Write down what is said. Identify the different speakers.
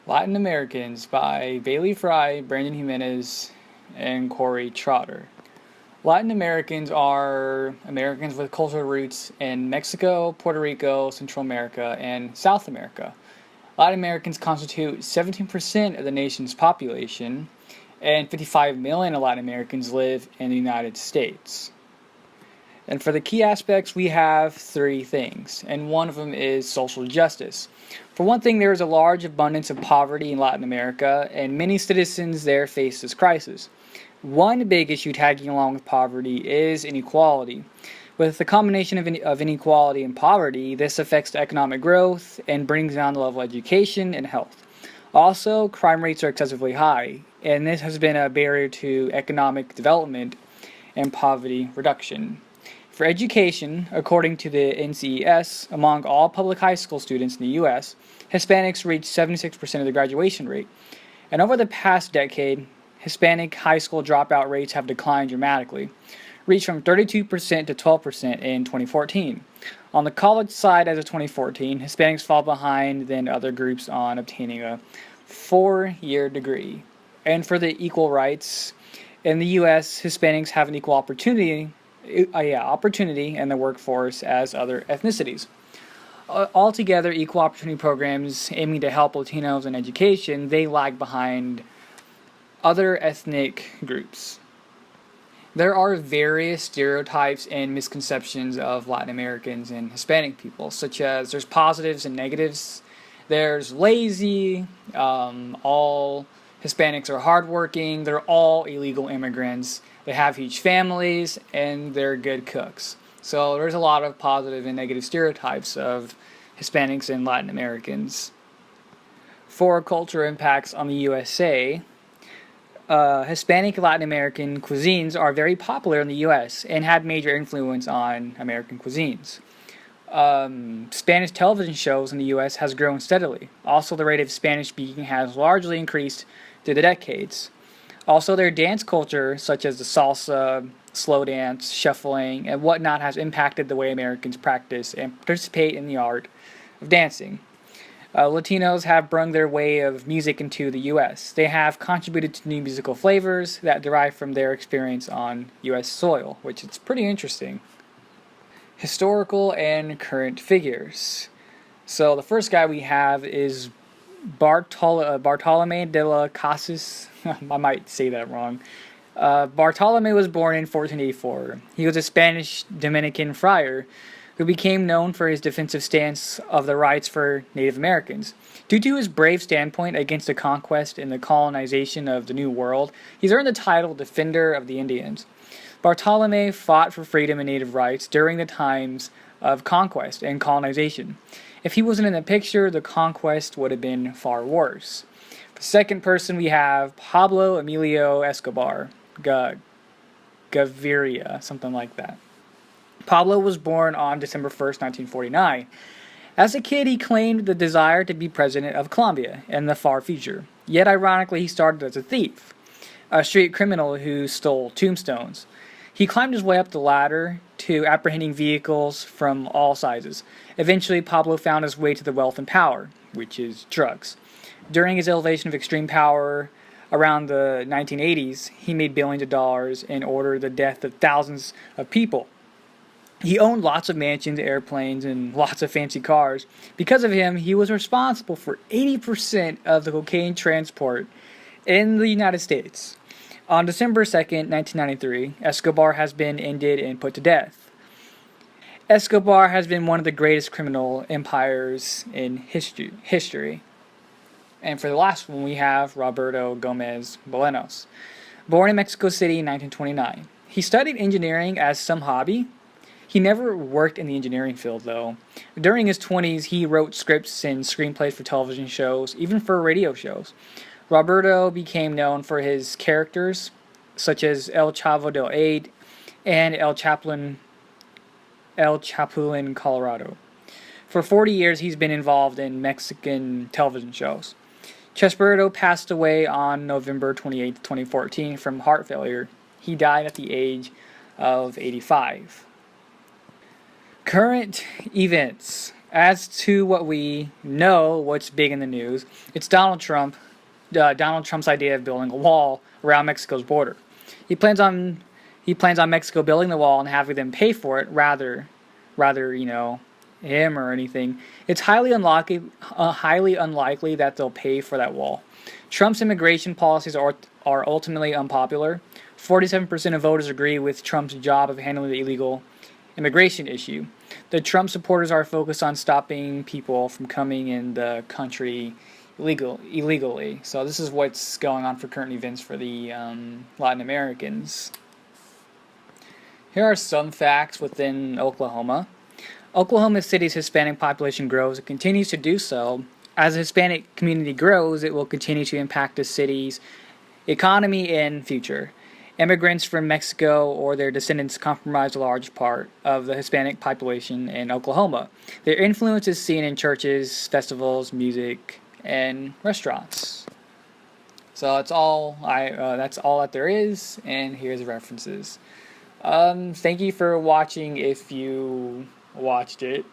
Speaker 1: Latin Americans by Bailey Fry, Brandon Jimenez, and Corey Trotter. Latin Americans are Americans with cultural roots in Mexico, Puerto Rico, Central America, and South America. Latin Americans constitute 17% of the nation's population, and 55 million of Latin Americans live in the United States. And for the key aspects, we have three things, and one of them is social justice. For one thing, there is a large abundance of poverty in Latin America, and many citizens there face this crisis. One big issue tagging along with poverty is inequality. With the combination of inequality and poverty, this affects the economic growth and brings down the level of education and health. Also, crime rates are excessively high, and this has been a barrier to economic development and poverty reduction. For education, according to the NCES, among all public high school students in the U.S., Hispanics reached 76% of the graduation rate. And over the past decade, Hispanic high school dropout rates have declined dramatically, reached from 32% to 12% in 2014. On the college side, as of 2014, Hispanics fall behind than other groups on obtaining a 4-year degree. And for the equal rights, in the U.S., Hispanics have an equal opportunity in the workforce as other ethnicities. Altogether, equal opportunity programs aiming to help Latinos in education, they lag behind other ethnic groups. There are various stereotypes and misconceptions of Latin Americans and Hispanic people, such as there's positives and negatives. There's lazy, all Hispanics are hardworking, they're all illegal immigrants, they have huge families, and they're good cooks. So there's a lot of positive and negative stereotypes of Hispanics and Latin Americans. For cultural impacts on the USA, Hispanic Latin American cuisines are very popular in the U.S. and had major influence on American cuisines. Spanish television shows in the U.S. has grown steadily. Also, the rate of Spanish speaking has largely increased through the decades. Also, their dance culture, such as the salsa, slow dance, shuffling, and whatnot, has impacted the way Americans practice and participate in the art of dancing. Latinos have brought their way of music into the U.S. They have contributed to new musical flavors that derive from their experience on U.S. soil, which is pretty interesting. Historical and current figures. So the first guy we have is Bartolome de las Casas. I might say that wrong. Bartolome was born in 1484. He was a Spanish Dominican friar who became known for his defensive stance of the rights for Native Americans. Due to his brave standpoint against the conquest and the colonization of the New World, he's earned the title Defender of the Indians. Bartolome fought for freedom and native rights during the times of conquest and colonization. If he wasn't in the picture, the conquest would have been far worse. The second person we have Pablo Emilio Escobar Gaviria, something like that. Pablo was born on December 1st, 1949. As a kid, he claimed the desire to be president of Colombia in the far future. Yet, ironically, he started as a thief, a street criminal who stole tombstones. He climbed his way up the ladder to apprehending vehicles from all sizes. Eventually, Pablo found his way to the wealth and power, which is drugs. During his elevation of extreme power around the 1980s, he made billions of dollars and ordered the death of thousands of people. He owned lots of mansions, airplanes, and lots of fancy cars. Because of him, he was responsible for 80% of the cocaine transport in the United States. On December 2nd, 1993, Escobar has been ended and put to death. Escobar has been one of the greatest criminal empires in history. And for the last one, we have Roberto Gomez Bolaños. Born in Mexico City in 1929. He studied engineering as some hobby. He never worked in the engineering field, though. During his 20s, he wrote scripts and screenplays for television shows, even for radio shows. Roberto became known for his characters, such as El Chavo del Eight and El Chapulín, Colorado. For 40 years, he's been involved in Mexican television shows. Chesperito passed away on November 28, 2014, from heart failure. He died at the age of 85. Current events. as to what we know, what's big in the news, it's Donald Trump. Donald Trump's idea of building a wall around Mexico's border. He plans on Mexico building the wall and having them pay for it rather him or anything. It's highly unlikely that they'll pay for that wall. Trump's immigration policies are ultimately unpopular. 47% of voters agree with Trump's job of handling the illegal immigration issue. The Trump supporters are focused on stopping people from coming in the country illegally. So this is what's going on for current events for the Latin Americans. Here are some facts within Oklahoma. Oklahoma City's Hispanic population grows and continues to do so. As the Hispanic community grows, it will continue to impact the city's economy and future. Immigrants from Mexico or their descendants comprise a large part of the Hispanic population in Oklahoma. Their influence is seen in churches, festivals, music, and restaurants. So that's all that there is, and here's the references. Thank you for watching if you watched it.